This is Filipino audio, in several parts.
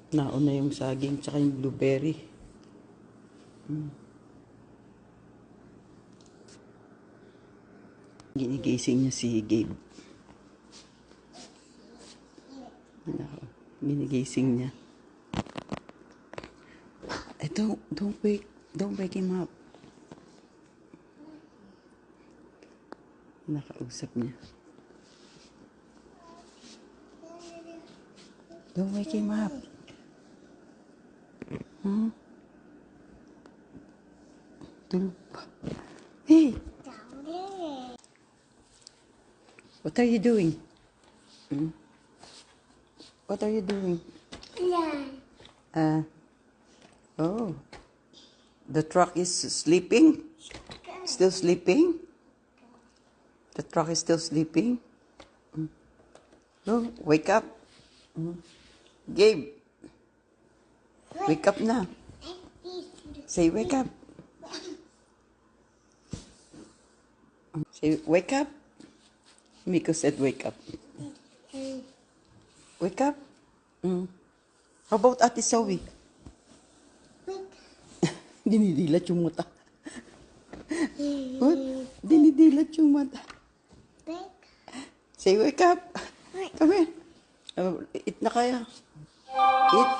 Nauna yung saging tsaka yung blueberry. Ginigising niya si Gabe. Ginigising niya. Don't wake him up. Nakausap niya. Don't wake him up. Tulog pa. Hey! What are you doing? What are you doing? Oh. The truck is sleeping? Still sleeping? The truck is still sleeping? No, wake up. Gabe. Wake up na. Say wake up. Say wake up. Miko said wake up. Wake up. How about Ate Zoe? Dinidilat yung mata. What? Dinidilat yung mata. Say wake up. Come here. Eat na kayo. Eat.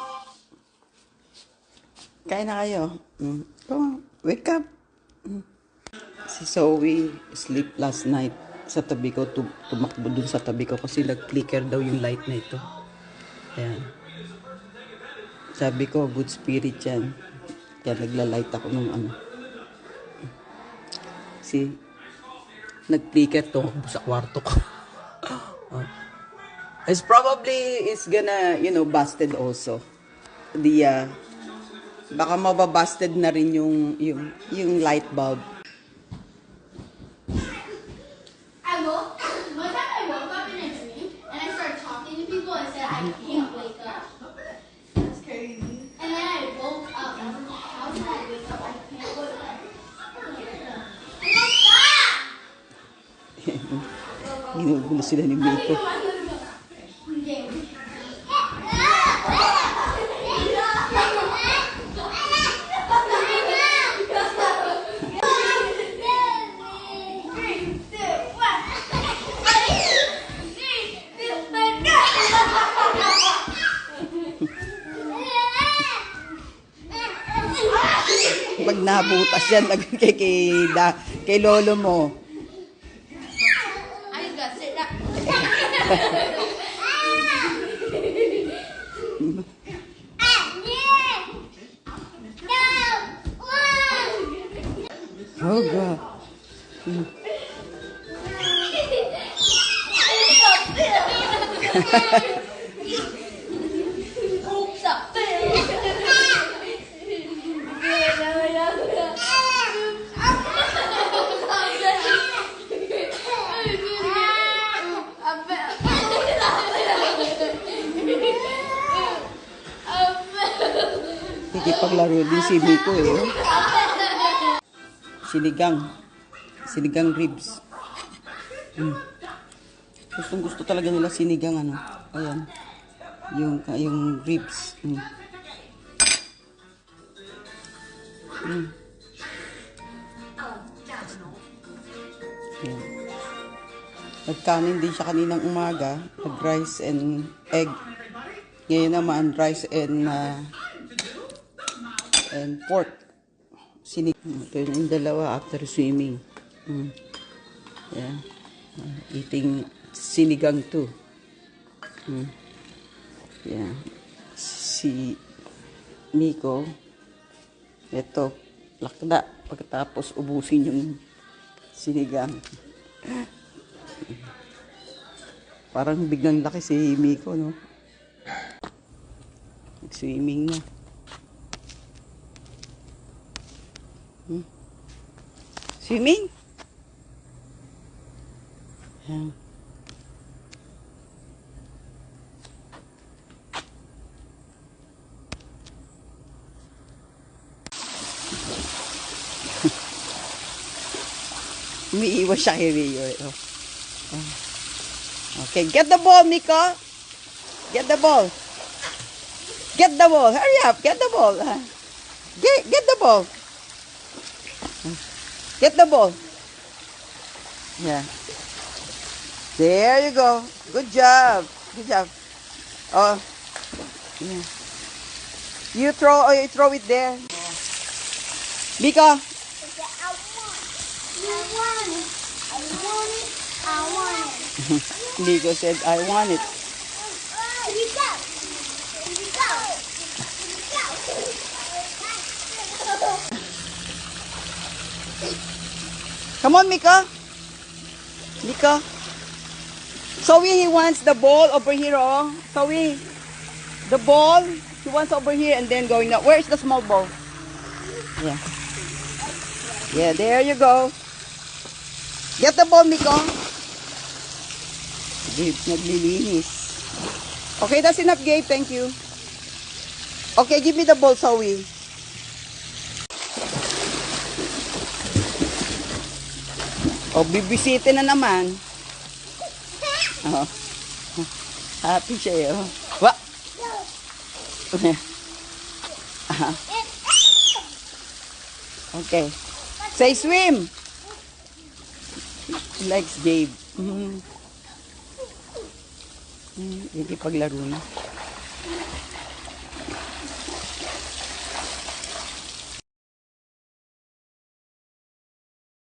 Kain na kayo. Come on. Wake up. Si Zoe sleep last night. Sa tabi ko, tumakbo dun sa tabi ko kasi nag-flicker daw yung light na ito. Ayan. Sabi ko, good spirit yan. Kaya nagla-light ako nung ano. See? Nag-flicker to sa kwarto ko. It's probably, it's gonna, busted also. Baka mababusted na rin yung light bulb. One time I woke up in a dream and I started talking to people and said I can't wake up. That's crazy. And then I woke up and I was like, how did I wake up? I can't wake up. Ginugulo sila ni Miko. Pag nabutas yan, kay lolo mo. I just gotta sit down. Oh, God. Nakikipaglaro din si Miko eh. Sinigang ribs. Gusto talaga nila sinigang ano. Ayan. Yung ribs. Ayan. Nagkanin din siya kaninang umaga. Nag-rice and egg. Ngayon naman, rice and pork. Ito yung dalawa after swimming. Yeah. Eating sinigang too. Yeah. Si Miko, ito, lakda. Pagkatapos ubusin yung sinigang. Parang biglang laki si Miko, no? Nag-swimming na. Swimming? Ayan. Umiiwas siya kay Rio. Okay, get the ball, Miko. Get the ball. Get the ball. Hurry up. Get the ball. Get the ball. Get the ball. Yeah. There you go. Good job. Good job. Oh. Yeah. You throw it there. Biko. I want it. I want it. Biko said, I want it. Here we go. Here we go. Come on, Miko. Miko. Zoe, he wants the ball over here, oh. Zoe, the ball, he wants over here and then going up. Where's the small ball? Yeah. Yeah, there you go. Get the ball, Miko. Gabe, naglilinis. Okay, that's enough, Gabe. Thank you. Okay, give me the ball, Zoe. O, bibisitin na naman. Oh. Happy siya, oh. Wa! Okay. Say swim! He likes Gabe. Hindi paglaro na.